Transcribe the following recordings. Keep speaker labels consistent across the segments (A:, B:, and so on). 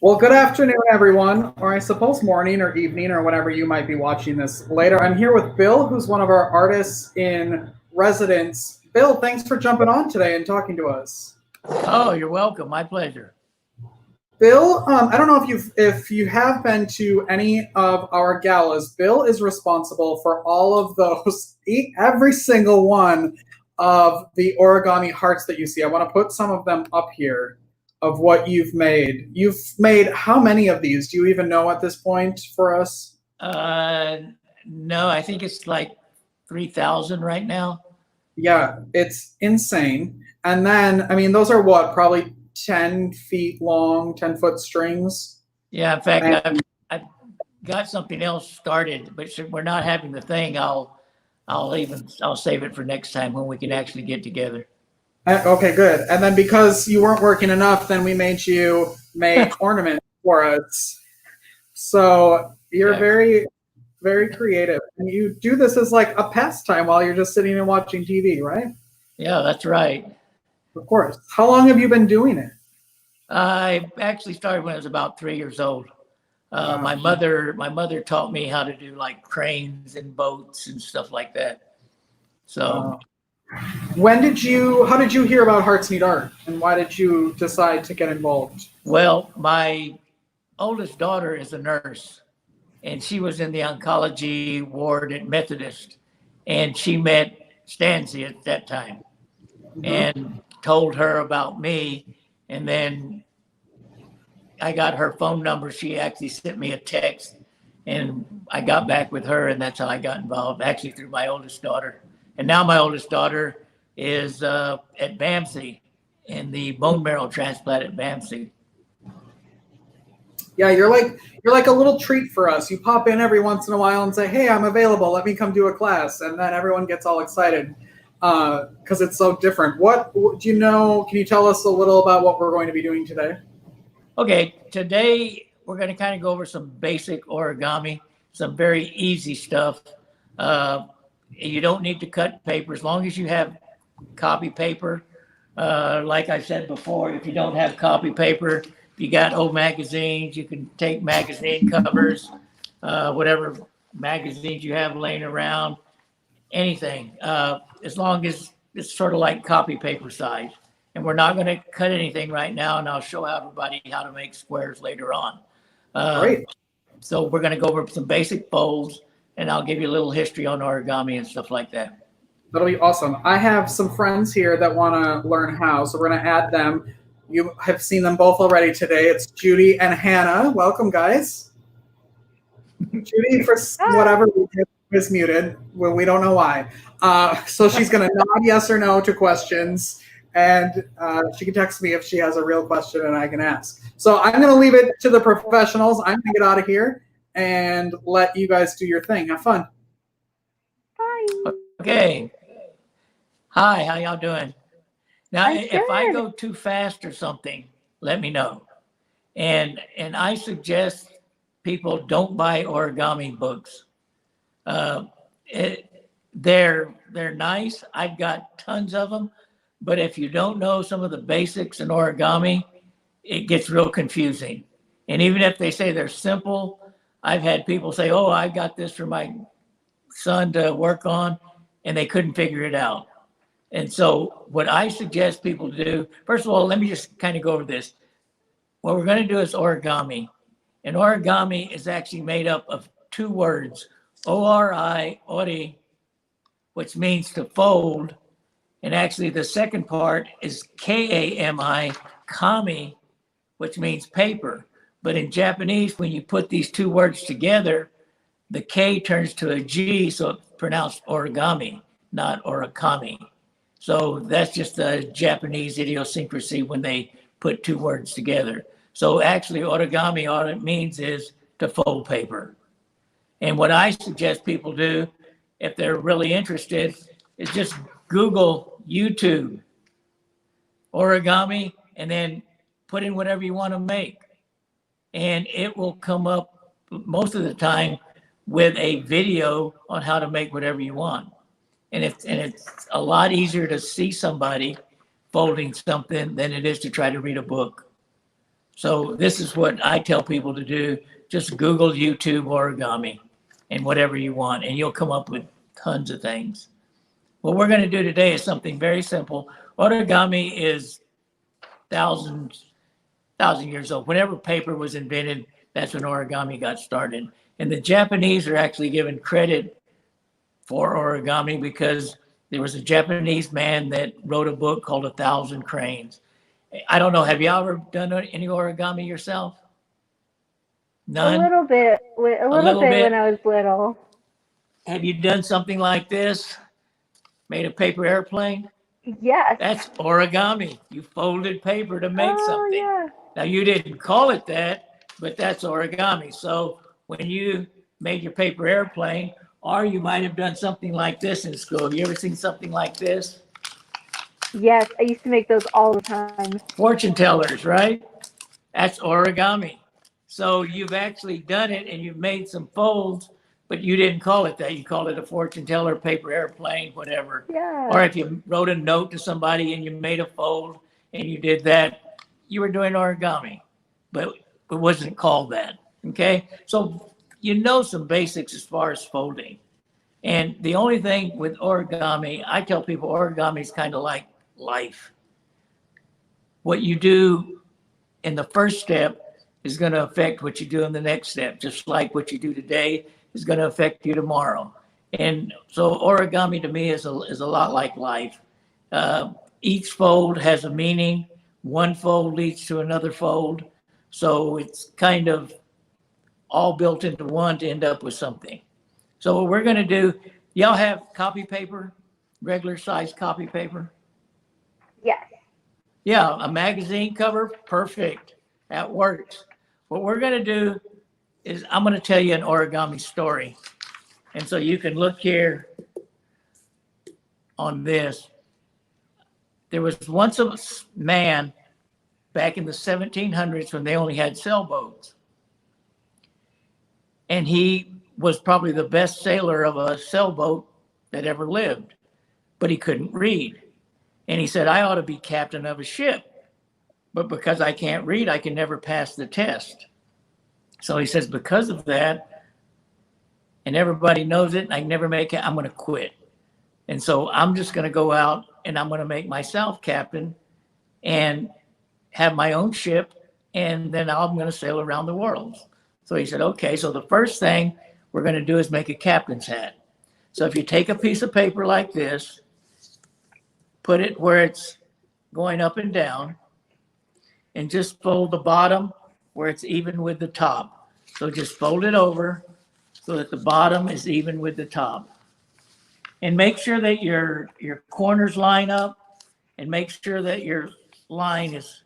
A: Well, good afternoon, everyone, or I suppose morning or evening or whenever you might be watching this later. I'm here with Bill, who's one of our artists in residence. Bill, thanks for jumping on today and talking to us.
B: Oh, you're welcome. My pleasure.
A: Bill, I don't know if you have been to any of our galas. Bill is responsible for all of those, every single one of the origami hearts that you see. I want to put some of them up here of what you've made. You've made how many of these? Do you even know at this point for us?
B: Uh, no, I think it's like 3,000 right now.
A: Yeah, it's insane. And then, I mean, those are what, probably 10 feet long, 10-foot strings.
B: Yeah, in fact,
A: And
B: I've got something else started, but since we're not having the thing, I'll save it for next time when we can actually get together.
A: Okay, good. And then because you weren't working enough, then we made you make ornaments for us. So you're
B: Yeah.
A: very, very creative. And you do this as like a pastime while you're just sitting and watching TV, right?
B: Yeah, that's right.
A: Of course. How long have you been doing it?
B: I actually started when I was about 3 years old.
A: Wow.
B: My mother taught me how to do like cranes and boats and stuff like that. So,
A: Wow. How did you hear about Hearts Need Art? And why did you decide to get involved?
B: well, my oldest daughter is a nurse, and she was in the oncology ward at Methodist, and she met Stancy at that time
A: Mhm.
B: and told her about me, and then I got her phone number. She actually sent me a text, and I got back with her, and that's how I got involved, actually through my oldest daughter. And now my oldest daughter is at BAMC in the bone marrow transplant at BAMC.
A: Yeah, you're like a little treat for us. You pop in every once in a while and say, "Hey, I'm available. Let me come do a class," and then everyone gets all excited because it's so different. What do you know? Can you tell us a little about what we're going to be doing today?
B: Okay, today we're going to kind of go over some basic origami, some very easy stuff. Uh, you don't need to cut paper as long as you have copy paper. Like I said before, if you don't have copy paper, you got old magazines, you can take magazine covers, whatever magazines you have laying around, anything, as long as it's sort of like copy paper size. And we're not going to cut anything right now, and I'll show everybody how to make squares later on. Uh,
A: Great.
B: so we're going to go over some basic folds, and I'll give you a little history on origami and stuff like that.
A: That'll be awesome. I have some friends here that want to learn how, so we're going to add them. You have seen them both already today. It's Judy and Hannah. Welcome, guys. Judy, for whatever reason, is muted. Well, we don't know why. So she's going to nod yes or no to questions, and she can text me if she has a real question and I can ask. So I'm going to leave it to the professionals. I'm going to get out of here and let you guys do your thing. Have fun.
B: Okay. Hi, how y'all doing? Now,
C: I'm
B: if I
C: good.
B: go too fast or something, let me know. And I suggest people don't buy origami books. Uh, they're nice. I've got tons of them, but if you don't know some of the basics in origami, it gets real confusing. And even if they say they're simple, I've had people say, "Oh, I got this for my son to work on," and they couldn't figure it out. And so, what I suggest people do, first of all, let me just kind of go over this. What we're going to do is origami. And origami is actually made up of two words, O-R-I, ori, which means to fold. And actually, the second part is K-A-M-I, kami, which means paper. But in Japanese, when you put these two words together, the K turns to a G, so it's pronounced origami, not origami. So that's just a Japanese idiosyncrasy when they put two words together. So actually, origami, all it means is to fold paper. And what I suggest people do, if they're really interested, is just Google YouTube origami and then put in whatever you want to make. And it will come up most of the time with a video on how to make whatever you want. And it's a lot easier to see somebody folding something than it is to try to read a book. So this is what I tell people to do. Just Google YouTube origami and whatever you want, and you'll come up with tons of things. What we're going to do today is something very simple. Origami is thousand years old. Whenever paper was invented, that's when origami got started. And the Japanese are actually given credit for origami because there was a Japanese man that wrote a book called 1,000 Cranes. I don't know. Have you ever done any origami yourself? None?
C: A little bit. A little bit when I was little.
B: Have you done something like this? Made a paper airplane?
C: Yes.
B: That's origami. You folded paper to make something.
C: Yeah.
B: Now, you didn't call it that, but that's origami. So when you made your paper airplane, or you might have done something like this in school. Have you ever seen something like this?
C: Yes, I used to make those all the time.
B: Fortune tellers, right? That's origami. So you've actually done it and you've made some folds, but you didn't call it that. You called it a fortune teller, paper airplane, whatever.
C: Yeah.
B: Or if you wrote a note to somebody and you made a fold and you did that, you were doing origami, but it wasn't called that. Okay. So you know some basics as far as folding. And the only thing with origami, I tell people origami is kind of like life. What you do in the first step is going to affect what you do in the next step, just like what you do today is going to affect you tomorrow. And so origami to me is a lot like life. Each fold has a meaning. One fold leads to another fold. So it's kind of all built into one to end up with something. So what we're going to do, y'all have copy paper, regular size copy paper?
C: Yes.
B: Yeah, a magazine cover, perfect. That works. What we're going to do is I'm going to tell you an origami story. And so you can look here on this. There was once a man back in the 1700s when they only had sailboats. And he was probably the best sailor of a sailboat that ever lived, but he couldn't read. And he said, I ought to be captain of a ship, but because I can't read, I can never pass the test. So he says, because of that, and everybody knows it, I can never make it, I'm going to quit. And so I'm just going to go out and I'm going to make myself captain and have my own ship, and then I'm going to sail around the world. So he said, okay, so the first thing we're going to do is make a captain's hat. So if you take a piece of paper like this, put it where it's going up and down, and just fold the bottom where it's even with the top. So just fold it over so that the bottom is even with the top. And make sure that your corners line up, and make sure that your line is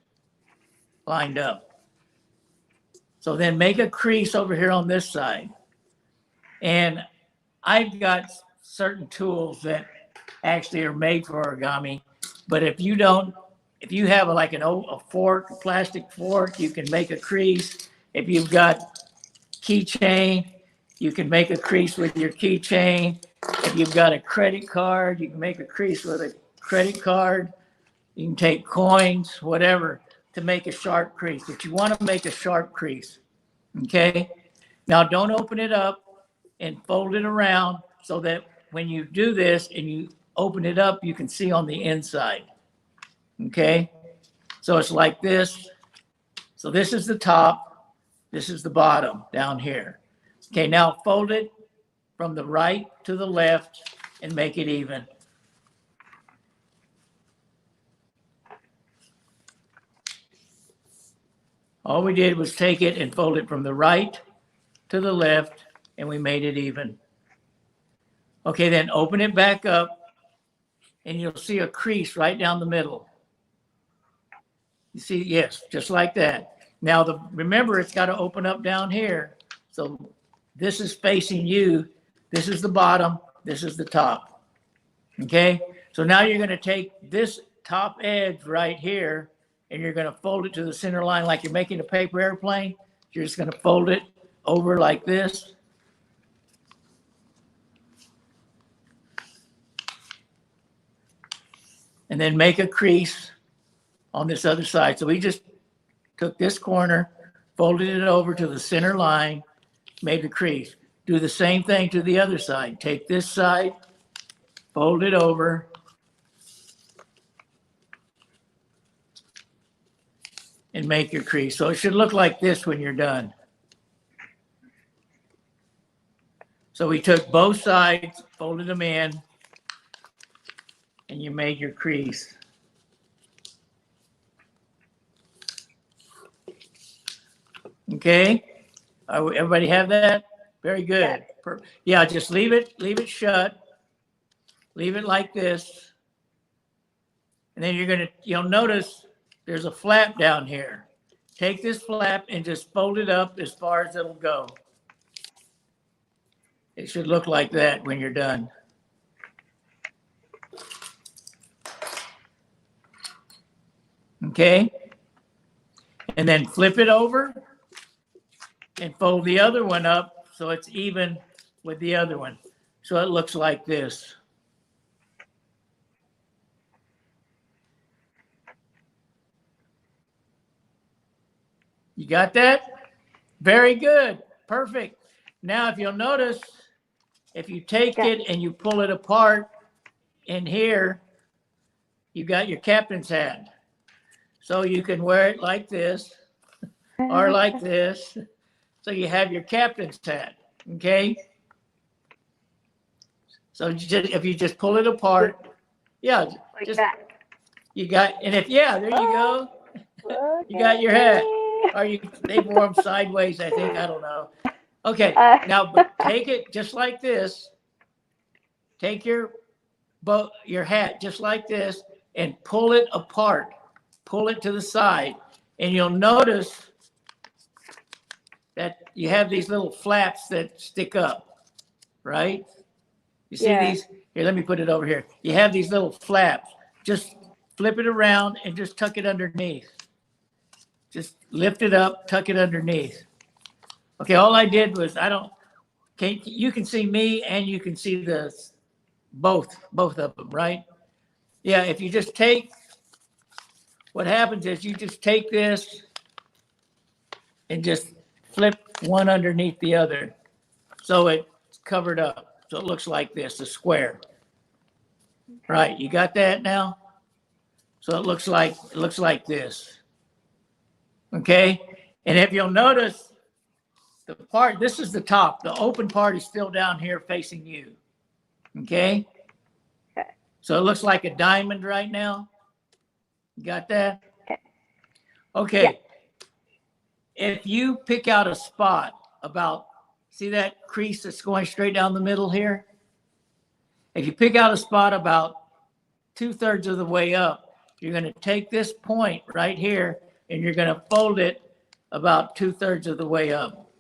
B: lined up. So then make a crease over here on this side. And I've got certain tools that actually are made for origami, but if you have like a fork, a plastic fork, you can make a crease. If you've got keychain, you can make a crease with your keychain. If you've got a credit card, you can make a crease with a credit card. You can take coins, whatever, to make a sharp crease. But you want to make a sharp crease, okay? Now don't open it up and fold it around so that when you do this and you open it up, you can see on the inside, okay? So it's like this. So this is the top, this is the bottom down here. Okay, now fold it from the right to the left and make it even. All we did was take it and fold it from the right to the left, and we made it even. Okay, then open it back up, and you'll see a crease right down the middle. You see, yes, just like that. Now, remember, it's got to open up down here. So this is facing you. This is the bottom. This is the top. Okay, so now you're going to take this top edge right here, and you're going to fold it to the center line like you're making a paper airplane. You're just going to fold it over like this. And then make a crease on this other side. So we just took this corner, folded it over to the center line, made the crease. Do the same thing to the other side. Take this side, fold it over, and make your crease. So it should look like this when you're done. So we took both sides, folded them in, and you made your crease. Okay, everybody have that? Very good. Yeah, just leave it shut. Leave it like this. And then you'll notice there's a flap down here. Take this flap and just fold it up as far as it'll go. It should look like that when you're done. Okay? And then flip it over and fold the other one up so it's even with the other one. So it looks like this. You got that? Very good. Perfect. Now, if you'll notice, if you take it and you pull it apart in here, you got your captain's hat. So you can wear it like this or like this. So you have your captain's hat. Okay? So if you just pull it apart, yeah,
C: Like
B: just
C: that.
B: you got, and if, yeah, there you go. You got your hat. Or they wore them sideways, I think. I don't know. Okay, now but take it just like this. Take your hat just like this and pull it apart. Pull it to the side. And you'll notice that you have these little flaps that stick up, right? You see these? Here, let me put it over here. You have these little flaps. Just flip it around and just tuck it underneath. Just lift it up, tuck it underneath. Okay, all I did was you can see me and you can see both of them, right? Yeah, if you just what happens is you just take this and just flip one underneath the other. So it's covered up. So it looks like this, a square. Right, you got that now? So it looks like this. Okay, and if you'll notice, this is the top. The open part is still down here facing you. Okay?
C: Okay.
B: So it looks like a diamond right now. You got that?
C: Okay.
B: Okay. Yeah. If you pick out a spot see that crease that's going straight down the middle here? If you pick out a spot about 2/3 of the way up, you're going to take this point right here and you're going to fold it about 2/3 of the way up.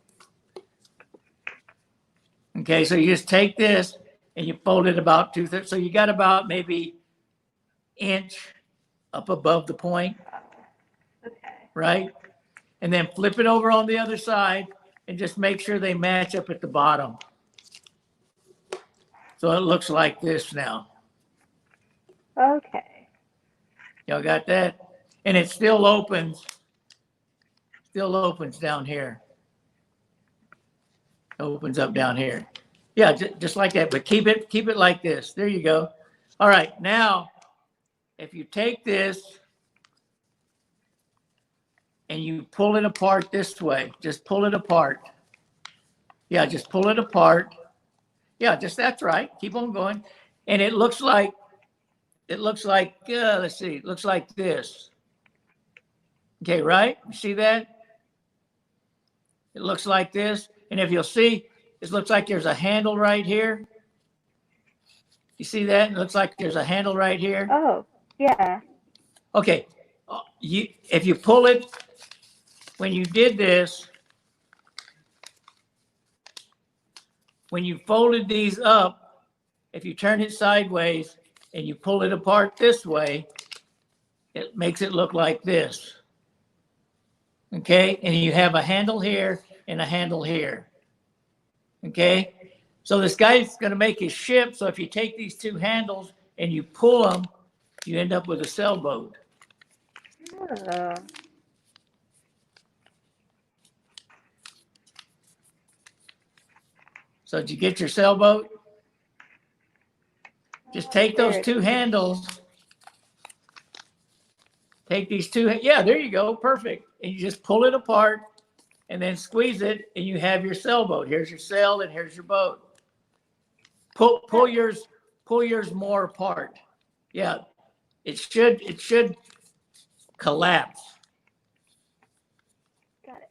B: Okay, so you just take this and you fold it about 2/3. So you got about maybe inch up above the point.
C: Okay.
B: Right? And then flip it over on the other side and just make sure they match up at the bottom. So it looks like this now.
C: Okay.
B: Y'all got that? And it still opens down here. Opens up down here. Yeah, just like that, but keep it like this. There you go. All right, now, if you take this and you pull it apart this way, just pull it apart. Yeah, just pull it apart. Yeah, that's right. Keep on going. And it looks like, let's see, it looks like this. Okay, right? You see that? It looks like this. And if you'll see, it looks like there's a handle right here. You see that? It looks like there's a handle right here.
C: Oh, yeah.
B: Okay. If you pull it, when you did this, when you folded these up, if you turn it sideways and you pull it apart this way, it makes it look like this. Okay? And you have a handle here and a handle here. Okay? So this guy's going to make his ship. So if you take these two handles and you pull them, you end up with a sailboat.
C: Oh.
B: So did you get your sailboat? Just take those two handles. Take these two, yeah, there you go, perfect. And you just pull it apart and then squeeze it, and you have your sailboat. Here's your sail, and here's your boat. Pull yours more apart. Yeah, it should collapse.
C: Got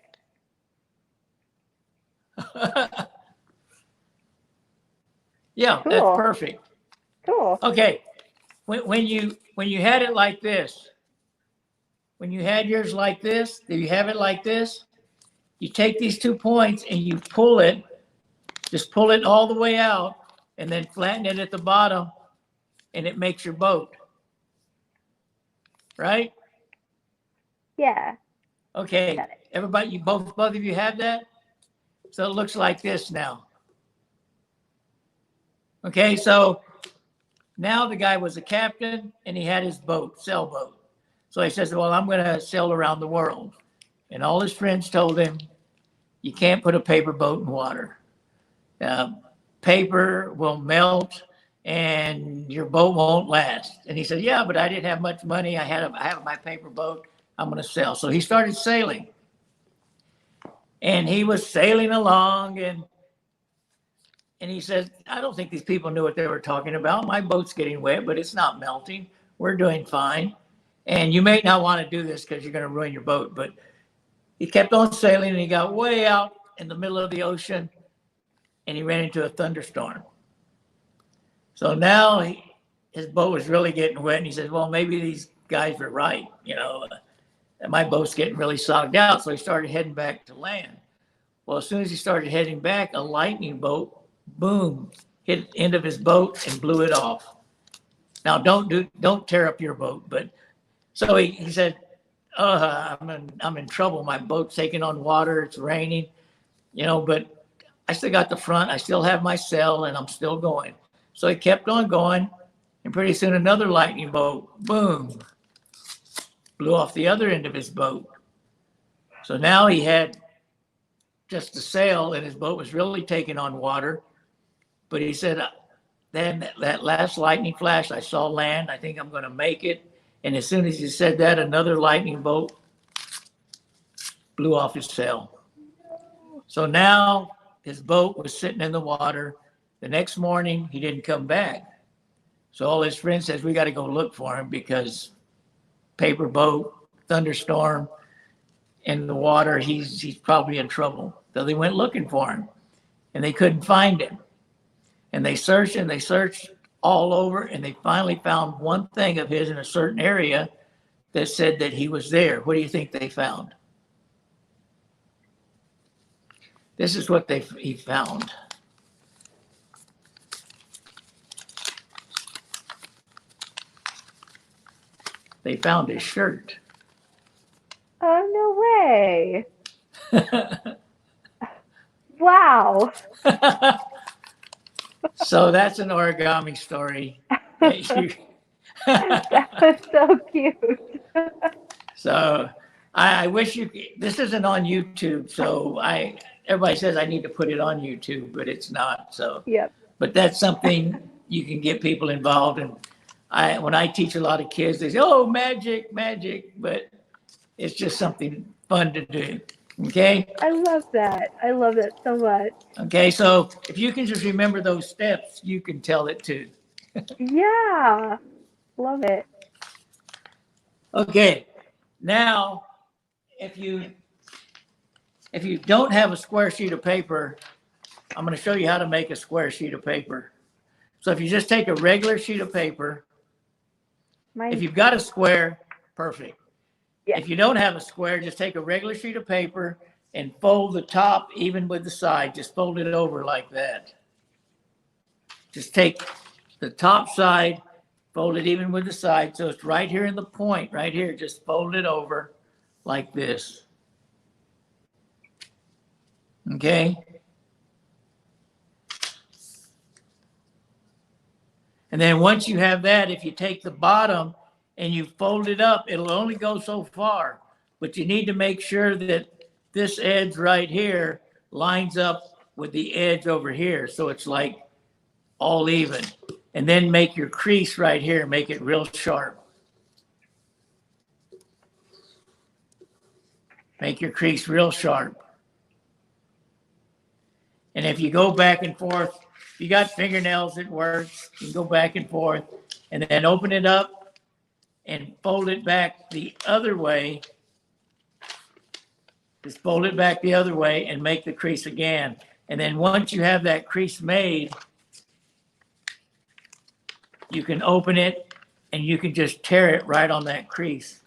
C: it.
B: Yeah,
C: Cool.
B: that's perfect.
C: Cool.
B: Okay, when you had it like this, when you had yours like this, do you have it like this? You take these 2 points and you pull it, just pull it all the way out, and then flatten it at the bottom, and it makes your boat. Right?
C: Yeah.
B: Okay,
C: Got it.
B: everybody, both of you have that? So it looks like this now. Okay, so now the guy was a captain and he had his boat, sailboat. So he says, well, I'm going to sail around the world. And all his friends told him, you can't put a paper boat in water. Paper will melt and your boat won't last. And he said, yeah, but I didn't have much money. I have my paper boat. I'm going to sail. So he started sailing. And he was sailing along, and he said, I don't think these people knew what they were talking about. My boat's getting wet, but it's not melting. We're doing fine. And you may not want to do this because you're going to ruin your boat. But he kept on sailing, and he got way out in the middle of the ocean, and he ran into a thunderstorm. So now his boat was really getting wet, and he said, well, maybe these guys were right, and my boat's getting really sogged out. So he started heading back to land. Well, as soon as he started heading back, a lightning bolt, boom, hit the end of his boat and blew it off. Now, don't tear up your boat. But so he said, I'm in trouble. My boat's taking on water. It's raining, but I still got the front. I still have my sail, and I'm still going. So he kept on going, and pretty soon another lightning bolt, boom, blew off the other end of his boat. So now he had just a sail, and his boat was really taking on water. But he said, then that last lightning flash, I saw land. I think I'm going to make it. And as soon as he said that, another lightning bolt blew off his sail. So now his boat was sitting in the water. The next morning, he didn't come back. So all his friends says, we got to go look for him because paper boat, thunderstorm, in the water, he's probably in trouble. So they went looking for him, and they couldn't find him. And they searched all over, and they finally found one thing of his in a certain area that said that he was there. What do you think they found? This is what he found. They found his shirt.
C: Oh, no way. Wow.
B: So that's an origami story.
C: That was so cute.
B: So I wish this isn't on YouTube. So everybody says I need to put it on YouTube, but it's not. So,
C: Yep.
B: But that's something you can get people involved. And when I teach a lot of kids, they say, oh, magic, but it's just something fun to do. Okay.
C: I love that. I love that so much.
B: Okay. So if you can just remember those steps, you can tell it too.
C: Yeah. Love it.
B: Okay. Now, if you don't have a square sheet of paper, I'm going to show you how to make a square sheet of paper. So if you just take a regular sheet of paper, if you've got a square, perfect.
C: Yeah.
B: If you don't have a square, just take a regular sheet of paper and fold the top even with the side. Just fold it over like that. Just take the top side, fold it even with the side. So it's right here in the point, right here. Just fold it over like this. Okay. And then once you have that, if you take the bottom and you fold it up, it'll only go so far. But you need to make sure that this edge right here lines up with the edge over here. So it's like all even. And then make your crease right here, make it real sharp. Make your crease real sharp. And if you go back and forth, if you got fingernails, it works. You can go back and forth and then open it up and fold it back the other way. Just fold it back the other way and make the crease again. And then once you have that crease made, you can open it and you can just tear it right on that crease.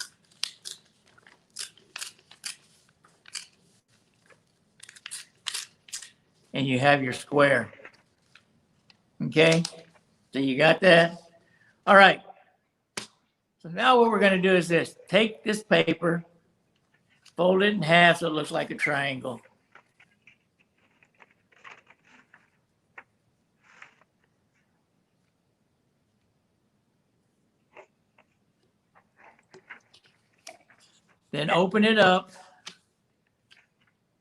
B: And you have your square. Okay, so you got that? All right. So now what we're going to do is this. Take this paper, fold it in half so it looks like a triangle. Then open it up.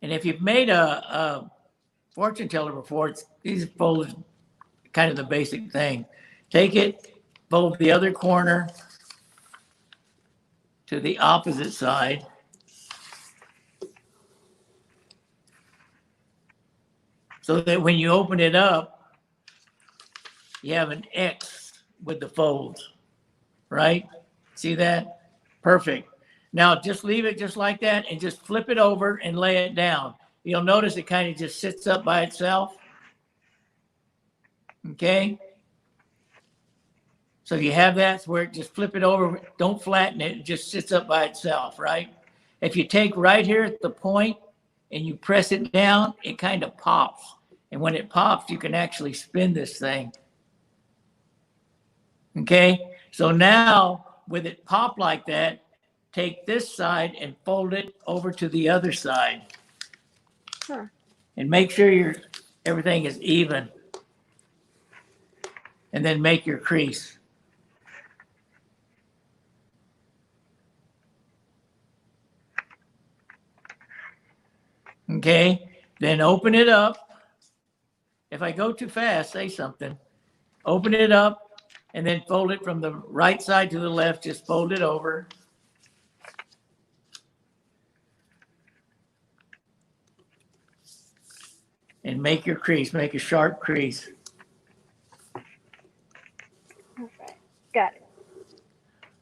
B: And if you've made a fortune teller before, these folds kind of the basic thing. Take it, fold the other corner to the opposite side. So that when you open it up, you have an X with the folds, right? See that? Perfect. Now just leave it just like that and just flip it over and lay it down. You'll notice it kind of just sits up by itself. Okay. So you have that where just flip it over, don't flatten it, it just sits up by itself, right? If you take right here at the point and you press it down, it kind of pops. And when it pops, you can actually spin this thing. Okay. So now with it pop like that, take this side and fold it over to the other side.
C: Huh.
B: And make sure everything is even. And then make your crease. Okay, then open it up. If I go too fast, say something. Open it up and then fold it from the right side to the left. Just fold it over. And make your crease, make a sharp crease.
C: Okay, got it.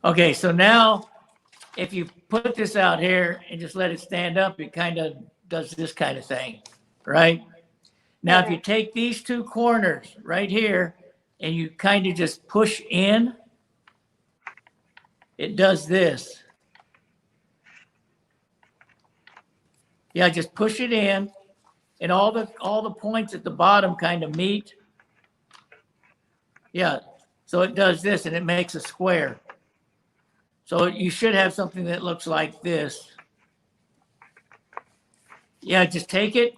B: Okay, so now if you put this out here and just let it stand up, it kind of does this kind of thing, right? Now, if you take these two corners right here and you kind of just push in, it does this. Yeah, just push it in. And all the points at the bottom kind of meet. Yeah, so it does this and it makes a square. So you should have something that looks like this. Yeah, just take it.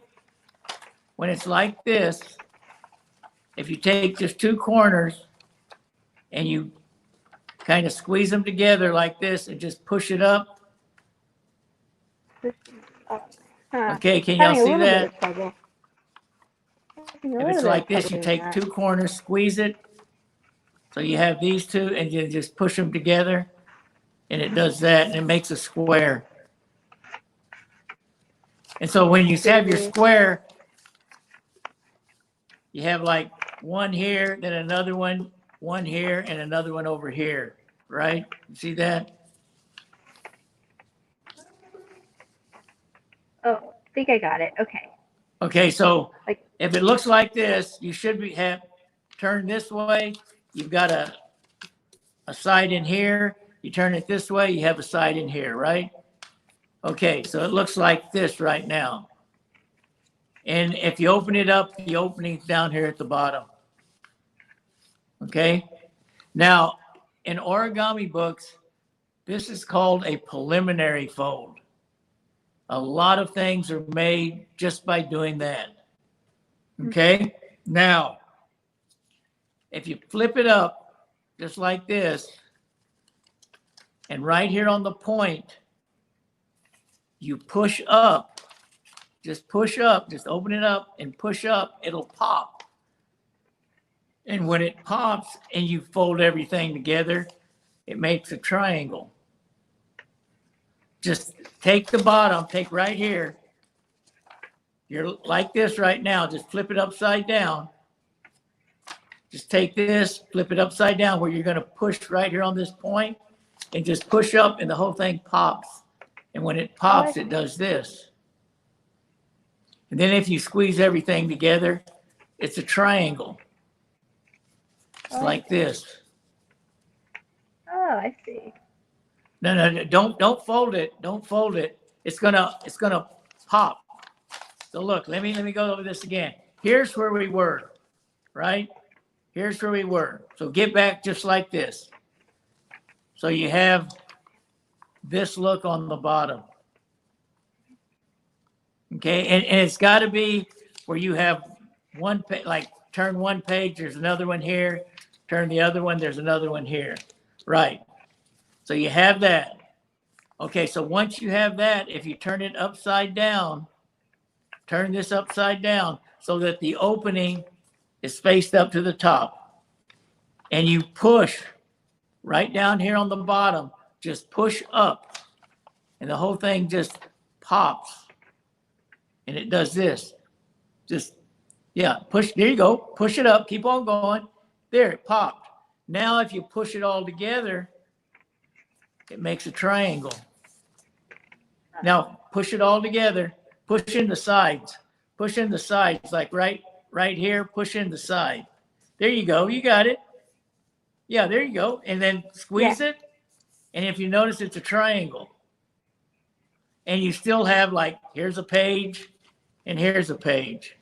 B: When it's like this, if you take just two corners and you kind of squeeze them together like this and just push it up. Okay, can y'all see that? If it's like this, you take two corners, squeeze it. So you have these two and you just push them together and it does that and it makes a square. And so when you have your square, you have like one here, then another one here, and another one over here, right? You see that?
C: Oh, I think I got it. Okay.
B: Okay, so
C: Like,
B: if it looks like this, you should have turned this way. You've got a side in here. You turn it this way, you have a side in here, right? Okay, so it looks like this right now. And if you open it up, the opening's down here at the bottom. Okay? Now, in origami books, this is called a preliminary fold. A lot of things are made just by doing that. Okay? Now, if you flip it up just like this, and right here on the point, you push up just push up, just open it up and push up, it'll pop. And when it pops and you fold everything together, it makes a triangle. Just take the bottom, take right here. You're like this right now, just flip it upside down. Just take this, flip it upside down where you're going to push right here on this point and just push up and the whole thing pops. And when it pops, it does this. And then if you squeeze everything together, it's a triangle. It's like this.
C: Oh, I see.
B: No, don't fold it. Don't fold it. It's gonna pop. So look, let me go over this again. Here's where we were, right? Here's where we were. So get back just like this. So you have this look on the bottom. Okay, and it's got to be where you have one page, like turn one page, there's another one here. Turn the other one, there's another one here. Right. So you have that. Okay, so once you have that, if you turn it upside down, turn this upside down so that the opening is faced up to the top. And you push right down here on the bottom, just push up. And the whole thing just pops. And it does this. Just, yeah, push. There you go. Push it up. Keep on going. There, it popped. Now, if you push it all together, it makes a triangle. Now, push it all together. Push in the sides. Push in the sides, like right here. Push in the side. There you go. You got it. Yeah, there you go. And then squeeze it. And if you notice, it's a triangle. And you still have like, here's a page and here's a page.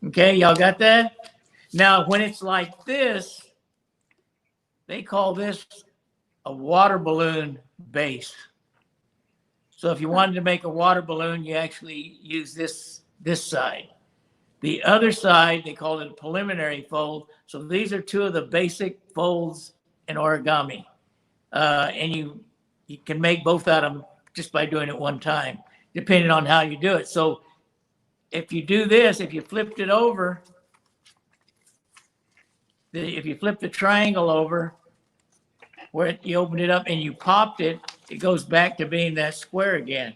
B: Okay, y'all got that? Now, when it's like this, they call this a water balloon base. So if you wanted to make a water balloon, you actually use this side. The other side, they call it a preliminary fold. So these are two of the basic folds in origami. And you can make both out of them just by doing it one time, depending on how you do it. So if you do this, if you flipped it over, if you flip the triangle over, where you opened it up and you popped it, it goes back to being that square again.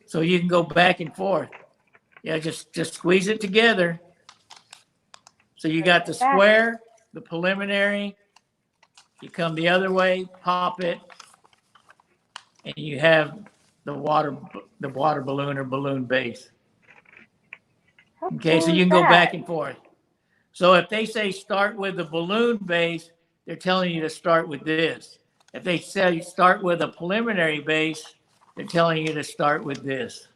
B: So you can go back and forth. Yeah, just squeeze it together. So you got the square, the preliminary, you come the other way, pop it, and you have the water balloon or balloon base. Okay, so you can go back and forth. So if they say start with the balloon base, they're telling you to start with this. If they say start with a preliminary base, they're telling you to start with this.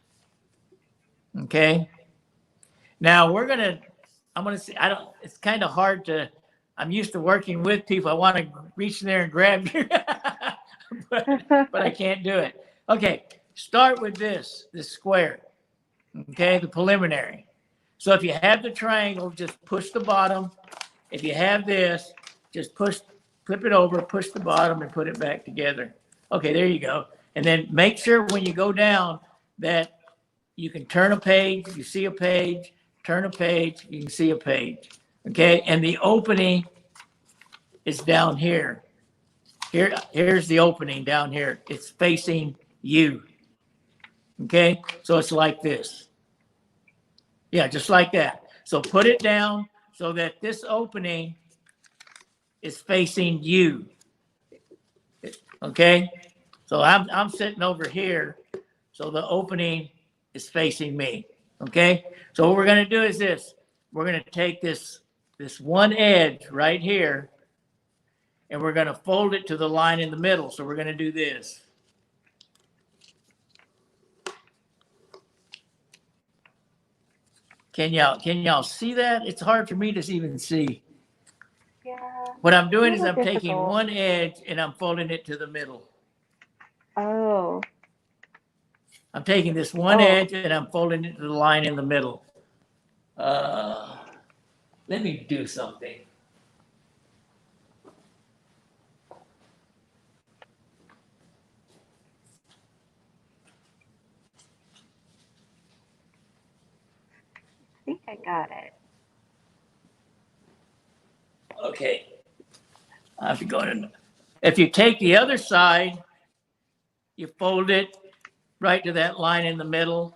B: Okay. Now I'm gonna see. It's kind of hard to. I'm used to working with people. I want to reach in there and grab you, but I can't do it. Okay. Start with this square. Okay, the preliminary. So if you have the triangle, just push the bottom. If you have this, just flip it over, push the bottom and put it back together. Okay, there you go. And then make sure when you go down that you can turn a page, you see a page, turn a page, you can see a page. Okay, and the opening is down here. Here's the opening down here. It's facing you. Okay, so it's like this. Yeah, just like that. So put it down so that this opening is facing you. Okay? So I'm sitting over here, so the opening is facing me. Okay? So what we're going to do is this. We're going to take this one edge right here, and we're going to fold it to the line in the middle. So we're going to do this. Can y'all see that? It's hard for me to even see.
C: Yeah.
B: What I'm doing is I'm
C: difficult.
B: taking one edge and I'm folding it to the middle.
C: Oh.
B: I'm taking this one edge and I'm folding it to the line in the middle. Let me do something.
C: I got it.
B: Okay. I have to go in. If you take the other side, you fold it right to that line in the middle.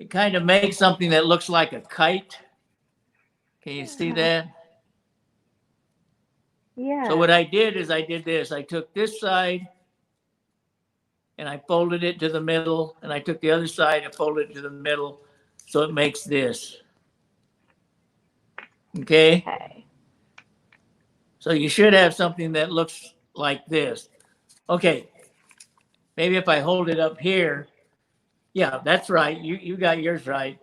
B: It kind of makes something that looks like a kite. Can you see that?
C: Yeah.
B: So what I did is I did this. I took this side and I folded it to the middle, and I took the other side and folded it to the middle, so it makes this. Okay?
C: Okay.
B: So you should have something that looks like this. Okay. Maybe if I hold it up here, yeah, that's right. You got yours right.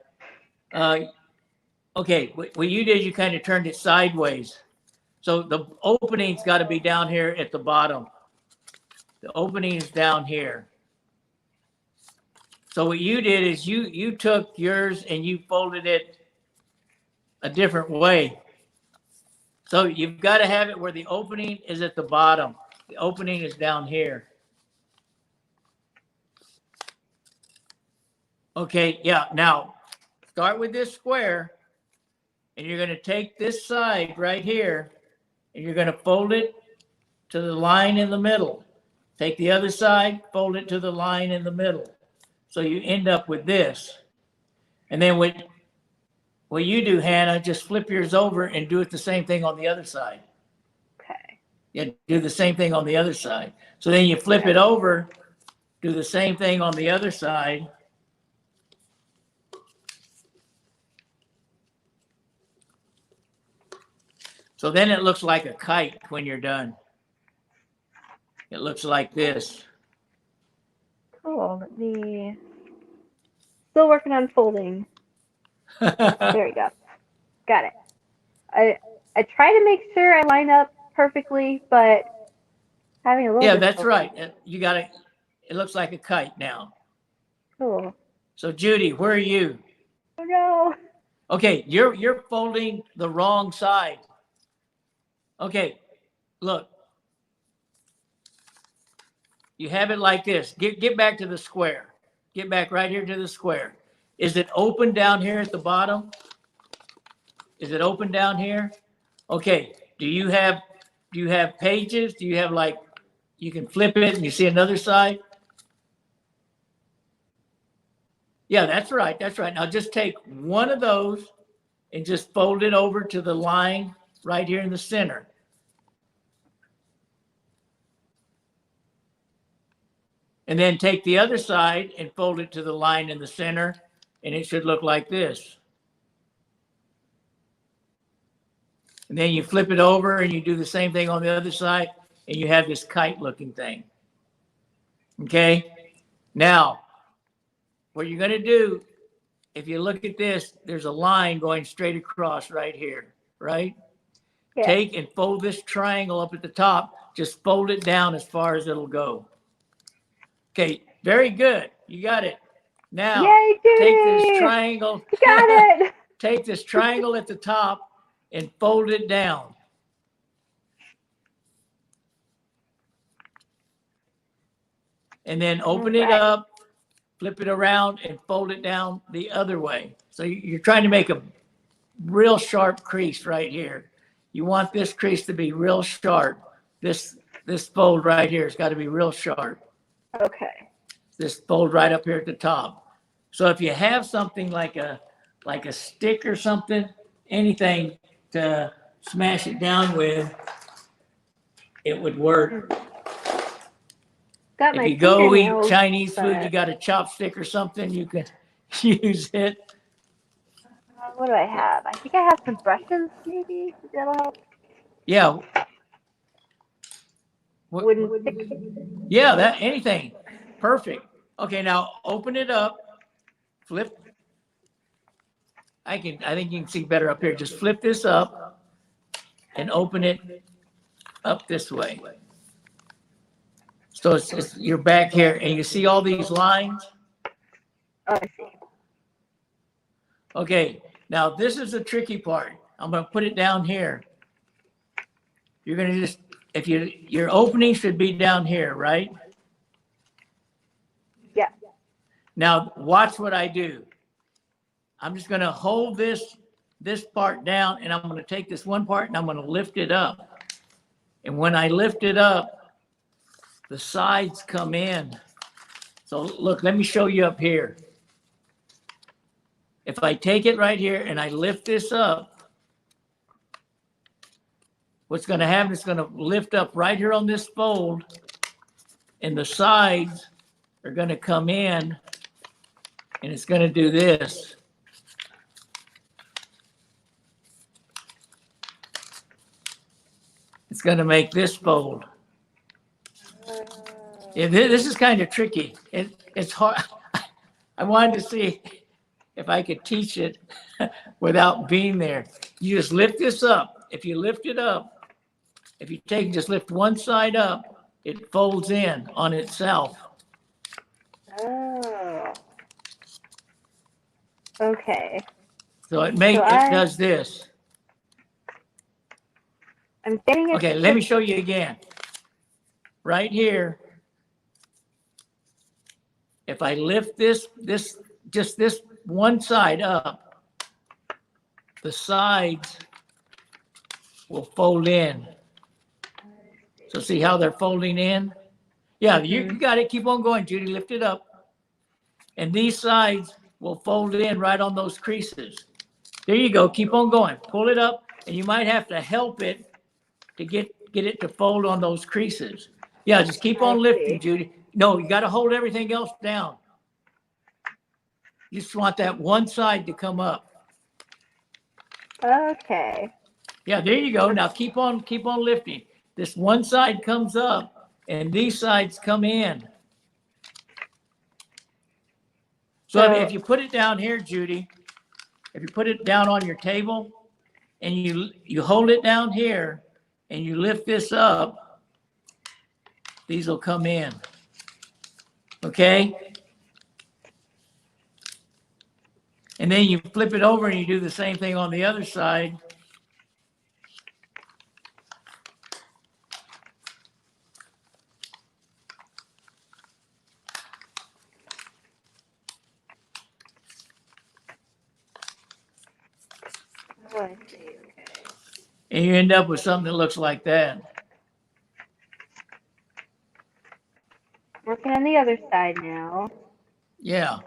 B: Okay, what you did, you kind of turned it sideways. So the opening's got to be down here at the bottom. The opening is down here. So what you did is you took yours and you folded it a different way. So you've got to have it where the opening is at the bottom. The opening is down here. Okay, yeah. Now start with this square, and you're going to take this side right here, and you're going to fold it to the line in the middle. Take the other side, fold it to the line in the middle. So you end up with this. And then what you do, Hannah, just flip yours over and do it the same thing on the other side.
C: Okay.
B: Yeah, do the same thing on the other side. So then you flip it over, do the same thing on the other side. So then it looks like a kite when you're done. It looks like this.
C: Cool. Let me. Still working on folding. There we go. Got it. I try to make sure I line up perfectly, but having a little.
B: Yeah, that's
C: difficulty.
B: right. You got it. It looks like a kite now.
C: Cool.
B: So Judy, where are you?
C: Oh no.
B: Okay, you're folding the wrong side. Okay, look. You have it like this. Get back to the square. Get back right here to the square. Is it open down here at the bottom? Is it open down here? Okay. Do you have pages? Do you have like you can flip it and you see another side? Yeah, that's right. That's right. Now just take one of those and just fold it over to the line right here in the center. And then take the other side and fold it to the line in the center, and it should look like this. And then you flip it over and you do the same thing on the other side, and you have this kite looking thing. Okay? Now, what you're going to do, if you look at this, there's a line going straight across right here, right?
C: Yeah.
B: Take and fold this triangle up at the top. Just fold it down as far as it'll go. Okay, very good. You got it. Now,
C: Yay, Judy!
B: take this triangle.
C: You got it.
B: Take this triangle at the top and fold it down. And then open it up, flip it around, and fold it down the other way. So you're trying to make a real sharp crease right here. You want this crease to be real sharp. This fold right here has got to be real sharp.
C: Okay.
B: This fold right up here at the top. So if you have something like a stick or something, anything to smash it down with, it would work.
C: Got my
B: If you go eat
C: fingernails,
B: Chinese food,
C: but-
B: you got a chopstick or something, you can use it.
C: What do I have? I think I have some brushes, maybe. That'll help.
B: Yeah.
C: Wooden stick.
B: Yeah, that anything. Perfect. Okay, now open it up. Flip. I think you can see better up here. Just flip this up and open it up this way. So you're back here and you see all these lines?
C: Oh, I see.
B: Okay, now this is the tricky part. I'm going to put it down here. You're going to just, your opening should be down here, right?
C: Yeah.
B: Now watch what I do. I'm just going to hold this part down, and I'm going to take this one part and I'm going to lift it up. And when I lift it up, the sides come in. So look, let me show you up here. If I take it right here and I lift this up, what's going to happen is going to lift up right here on this fold, and the sides are going to come in, and it's going to do this. It's going to make this fold. Yeah, this is kind of tricky. It's hard. I wanted to see if I could teach it without being there. You just lift this up. If you lift it up, if you take, just lift one side up, it folds in on itself.
C: Oh. Okay.
B: So it does this.
C: I'm getting it.
B: Okay, let me show you again. Right here, if I lift just this one side up, the sides will fold in. So see how they're folding in? Yeah, you got it. Keep on going, Judy. Lift it up. And these sides will fold in right on those creases. There you go. Keep on going. Pull it up, and you might have to help it to get it to fold on those creases. Yeah, just keep on lifting, Judy. No, you got to hold everything else down. You just want that one side to come up.
C: Okay.
B: Yeah, there you go. Now keep on lifting. This one side comes up, and these sides come in. So if you put it down here, Judy, if you put it down on your table, and you hold it down here, and you lift this up, these will come in. Okay? And then you flip it over and you do the same thing on the other side.
C: Oh, I see. Okay.
B: And you end up with something that looks like that.
C: Working on the other side now.
B: Yeah.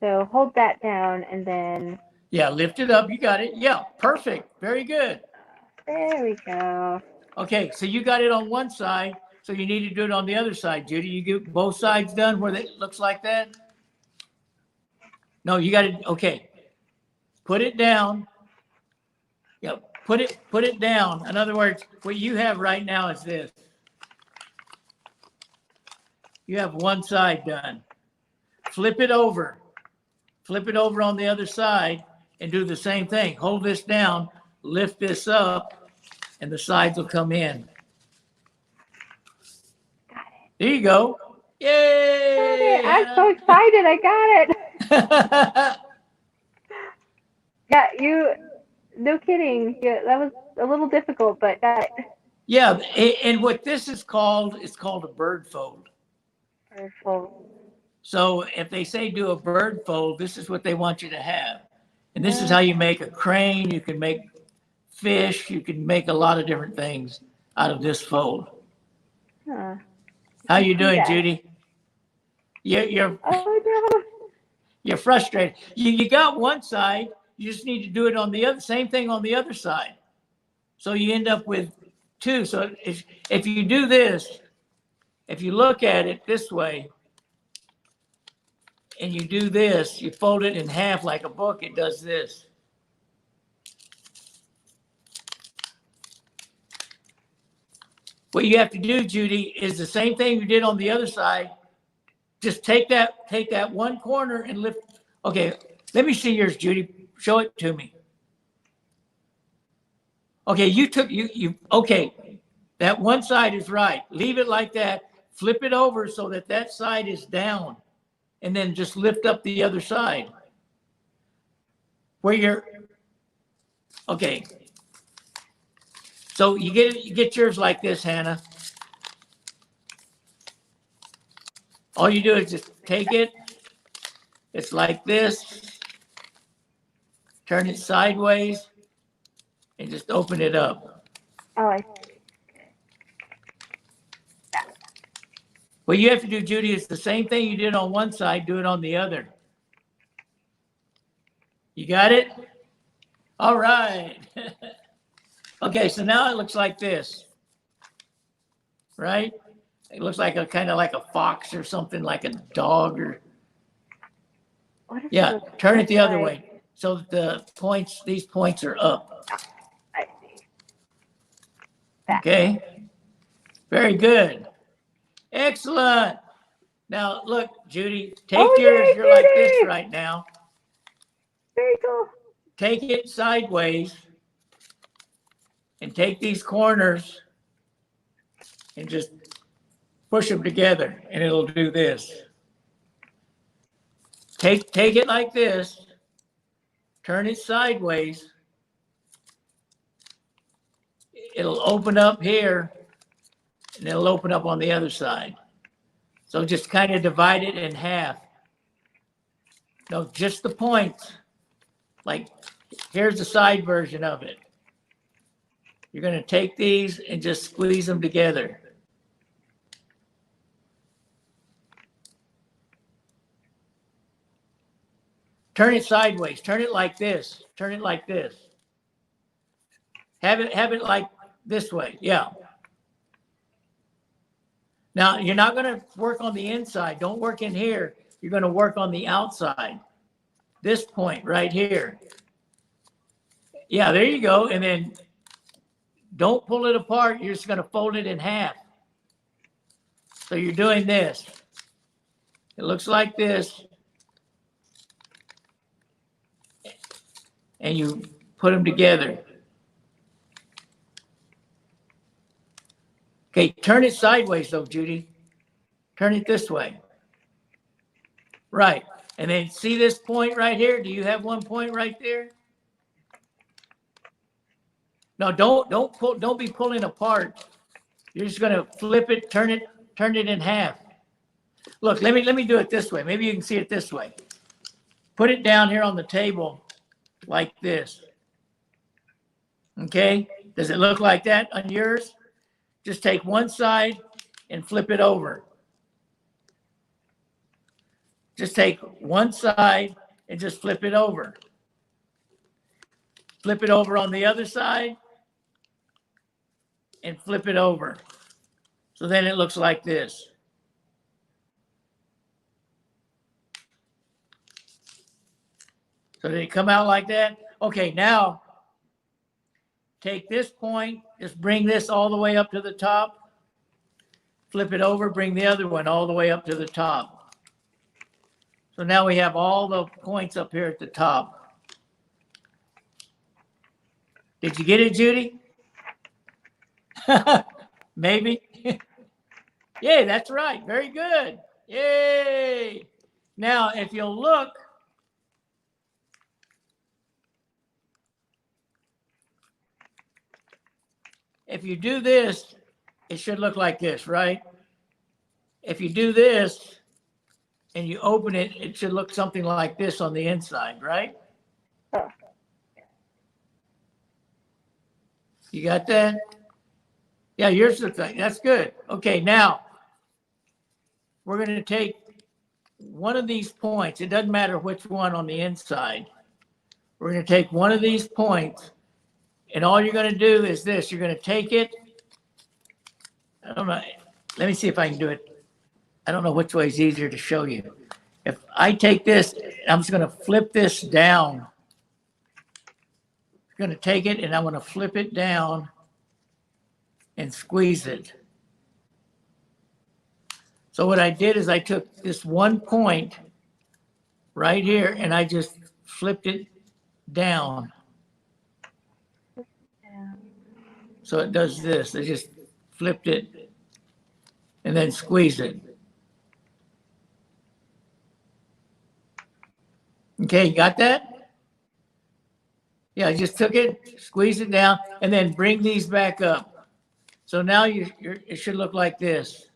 C: So hold that down and then.
B: Yeah, lift it up. You got it. Yeah, perfect. Very good.
C: There we go.
B: Okay, so you got it on one side, so you need to do it on the other side, Judy. You get both sides done where it looks like that? No, you got it. Okay. Put it down. Yeah, put it down. In other words, what you have right now is this. You have one side done. Flip it over. Flip it over on the other side and do the same thing. Hold this down, lift this up, and the sides will come in.
C: Got it.
B: There you go. Yay!
C: I'm so excited. I got it. Yeah, no kidding. Yeah, that was a little difficult, but got it.
B: Yeah, and what this is called a bird fold.
C: Wonderful.
B: So if they say do a bird fold, this is what they want you to have. And this is how you make a crane. You can make fish. You can make a lot of different things out of this fold.
C: Huh.
B: How you doing,
C: that.
B: Judy? You're
C: Oh no.
B: you're frustrated. You got one side. You just need to do it on the other. Same thing on the other side. So you end up with two. So if you do this, if you look at it this way, and you do this, you fold it in half like a book, it does this. What you have to do, Judy, is the same thing you did on the other side. Just take that one corner and lift. Okay, let me see yours, Judy. Show it to me. Okay, okay, that one side is right. Leave it like that. Flip it over so that side is down. And then just lift up the other side. Okay. So you get yours like this, Hannah. All you do is just take it. It's like this. Turn it sideways and just open it up.
C: Oh, I see.
B: What you have to do, Judy, is the same thing you did on one side, do it on the other. You got it? All right. Okay, so now it looks like this, right? It looks like a kind of like a fox or something, like a dog or,
C: What if
B: yeah,
C: it was
B: turn it the other
C: like-
B: way. So that the points, these points are up.
C: I see. That.
B: Okay? Very good. Excellent. Now, look, Judy, take
C: Oh,
B: yours.
C: yay,
B: You're like this
C: Judy!
B: right now.
C: Very cool.
B: Take it sideways and take these corners and just push them together and it'll do this. Take it like this, turn it sideways. It'll open up here and it'll open up on the other side. So just kind of divide it in half. No, just the points. Like, here's the side version of it. You're going to take these and just squeeze them together. Turn it sideways. Turn it like this. Turn it like this. Have it like this way. Yeah. Now, you're not going to work on the inside. Don't work in here. You're going to work on the outside. This point right here. Yeah, there you go. And then don't pull it apart. You're just going to fold it in half. So you're doing this. It looks like this. And you put them together. Okay, turn it sideways though, Judy. Turn it this way. Right. And then see this point right here? Do you have one point right there? No, don't be pulling apart. You're just gonna flip it, turn it in half. Look, let me do it this way. Maybe you can see it this way. Put it down here on the table like this. Okay? Does it look like that on yours? Just take one side and flip it over. Just take one side and just flip it over. Flip it over on the other side and flip it over. So then it looks like this. So did it come out like that? Okay, now take this point, just bring this all the way up to the top. Flip it over, bring the other one all the way up to the top. So now we have all the points up here at the top. Did you get it, Judy? Maybe. Yay, that's right. Very good. Yay. Now, if you'll look, if you do this, it should look like this, right? If you do this and you open it, it should look something like this on the inside, right?
C: Oh.
B: You got that? Yeah, yours looks like that's good. Okay, now we're going to take one of these points. It doesn't matter which one on the inside. We're going to take one of these points, and all you're going to do is this. You're going to take it. I don't know. Let me see if I can do it. I don't know which way is easier to show you. If I take this, I'm just going to flip this down. I'm going to take it, and I'm going to flip it down and squeeze it. So what I did is I took this one point right here and I just flipped it down. So it does this. I just flipped it and then squeeze it. Okay, you got that? Yeah, I just took it, squeeze it down, and then bring these back up. So now it should look like this,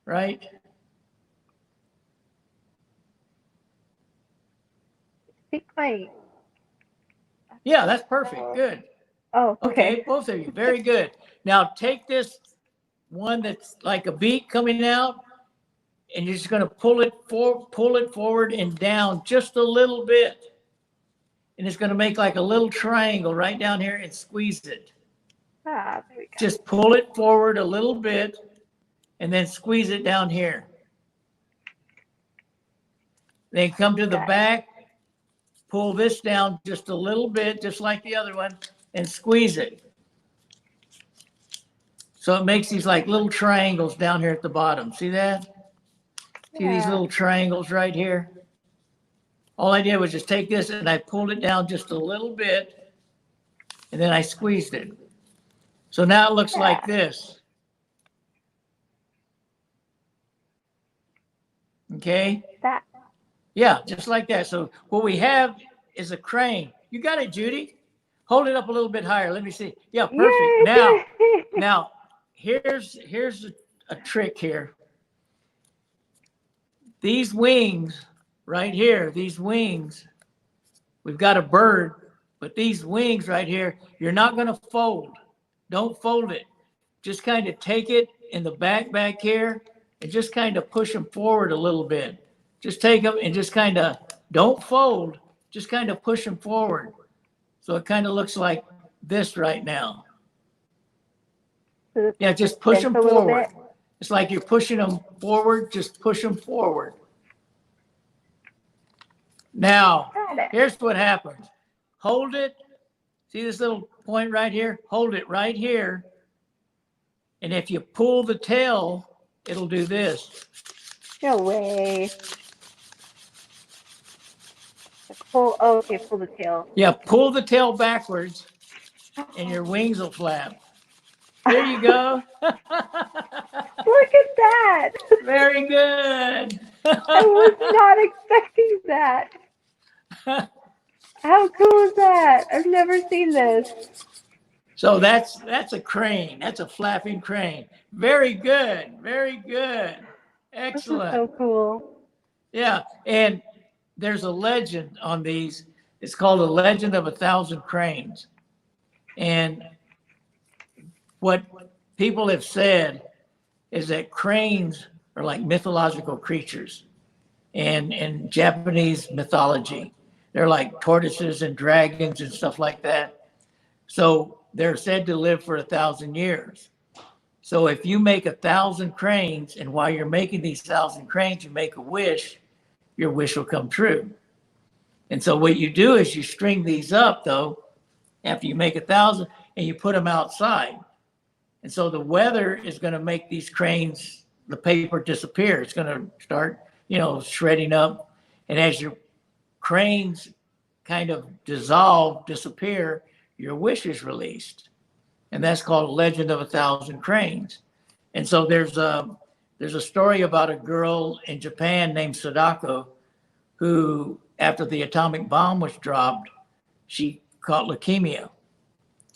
B: right?
C: I think my.
B: Yeah, that's perfect. Good.
C: Oh,
B: Okay,
C: okay.
B: both of you, very good. Now take this one that's like a beak coming out, and you're just going to pull it forward and down just a little bit. And it's going to make like a little triangle right down here and squeeze it.
C: Ah, there we go.
B: Just pull it forward a little bit and then squeeze it down here. Then come to the back, pull this down just a little bit, just like the other one, and squeeze it. So it makes these like little triangles down here at the bottom. See that? See these little triangles right here? All I did was just take this and I pulled it down just a little bit, and then I squeezed it. So now it looks like this. Okay?
C: That.
B: Yeah, just like that. So what we have is a crane. You got it, Judy. Hold it up a little bit higher. Let me see. Yeah, perfect.
C: Yay!
B: Now here's a trick here. These wings right here, these wings, we've got a bird, but these wings right here, you're not going to fold. Don't fold it. Just kind of take it in the back here and just kind of push them forward a little bit. Just take them and just kind of, don't fold, just kind of push them forward. So it kind of looks like this right now. Yeah, just push them forward. It's like you're pushing them forward, just push them forward. Now, here's what happens. Hold it. See this little point right here? Hold it right here. And if you pull the tail, it'll do this.
C: No way. Pull, oh, okay, pull the tail.
B: Yeah, pull the tail backwards and your wings will flap. There you go.
C: Look at that.
B: Very good.
C: I was not expecting that. How cool is that? I've never seen this.
B: So that's a crane. That's a flapping crane. Very good. Very good. Excellent.
C: This is so cool.
B: Yeah, and there's a legend on these. It's called a legend of 1,000 cranes. And what people have said is that cranes are like mythological creatures. And in Japanese mythology, they're like tortoises and dragons and stuff like that. So they're said to live for 1,000 years. So if you make 1,000 cranes, and while you're making these 1,000 cranes, you make a wish, your wish will come true. And so what you do is you string these up, though, after you make 1,000, and you put them outside. And so the weather is going to make these cranes, the paper disappear. It's going to start, shredding up. And as your cranes kind of disappear, your wish is released. And that's called a legend of 1,000 cranes. And so there's a story about a girl in Japan named Sadako, who, after the atomic bomb was dropped, she caught leukemia.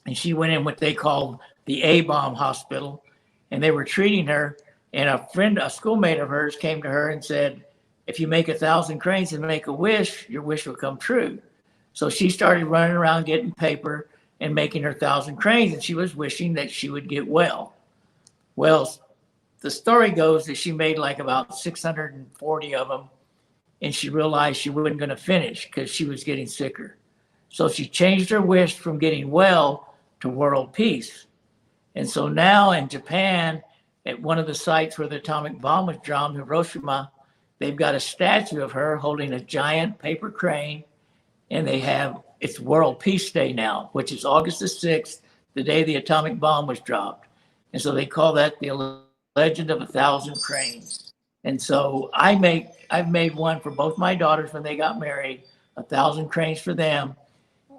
B: And she went in what they called the A-bomb hospital, and they were treating her. And a schoolmate of hers came to her and said, if you make 1,000 cranes and make a wish, your wish will come true. So she started running around getting paper and making her 1,000 cranes, and she was wishing that she would get well. Well, the story goes that she made like about 640 of them, and she realized she wasn't going to finish because she was getting sicker. So she changed her wish from getting well to world peace. And so now in Japan, at one of the sites where the atomic bomb was dropped, Hiroshima, they've got a statue of her holding a giant paper crane, and it's World Peace Day now, which is August the 6th, the day the atomic bomb was dropped. And so they call that the legend of 1,000 cranes. And so I've made one for both my daughters when they got married, 1,000 cranes for them.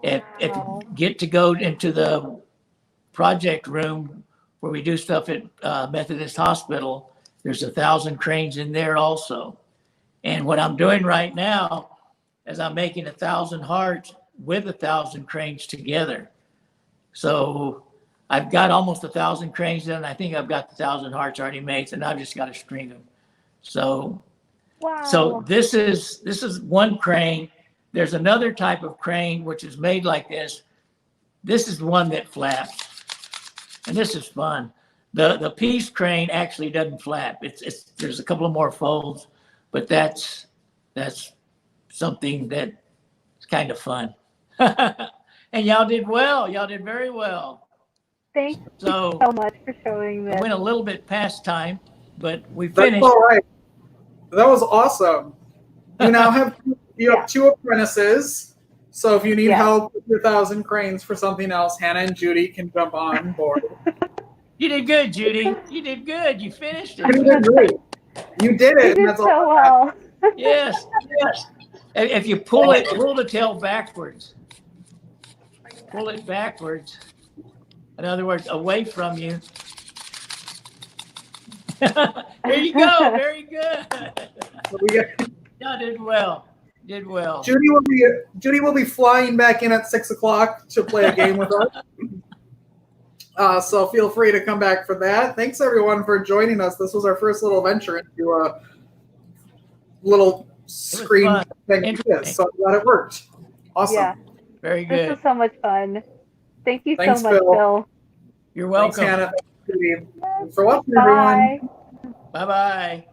B: If you get to go into the project room where we do stuff at Methodist Hospital, there's 1,000 cranes in there also. And what I'm doing right now is I'm making 1,000 hearts with 1,000 cranes together. So I've got almost 1,000 cranes done. I think I've got 1,000 hearts already made, and I've just got to string them. So
C: Wow.
B: this is one crane. There's another type of crane which is made like this. This is one that flaps, and this is fun. The piece crane actually doesn't flap. It's there's a couple of more folds, but that's something that's kind of fun. And y'all did well. Y'all did very well.
C: Thank you
B: So
C: so much for showing
B: I
C: this.
B: went a little bit past time, but we
A: That's
B: finished.
A: all right. That was awesome. You now have
C: Yeah.
A: 2 apprentices. So if you need
C: Yeah.
A: help with your 1,000 cranes for something else, Hannah and Judy can jump on board.
B: You did good, Judy. You did good. You finished
A: You
B: it.
A: did great. You did
C: You
A: it. and
C: did
A: that's all
C: so
A: that matters.
C: well.
B: Yes, yes. If you pull the tail backwards, pull it backwards. In other words, away from you. There you go. Very good.
A: So we got-
B: Y'all did well. Did well.
A: Judy will be flying back in at 6 o'clock to play a game with us. So feel free to come back for that. Thanks everyone for joining us. This was our first little venture into a little screen
B: fun.
A: thing like this. So I'm glad it worked. Awesome.
C: Yeah.
B: Very
C: This
B: good.
C: was so much fun. Thank you
A: Thanks,
C: so much,
A: Phil.
C: Phil.
B: You're
A: Thanks,
B: welcome.
A: Hannah. Thanks, Judy. Thanks for watching, everyone.
C: Bye.
B: Bye-bye.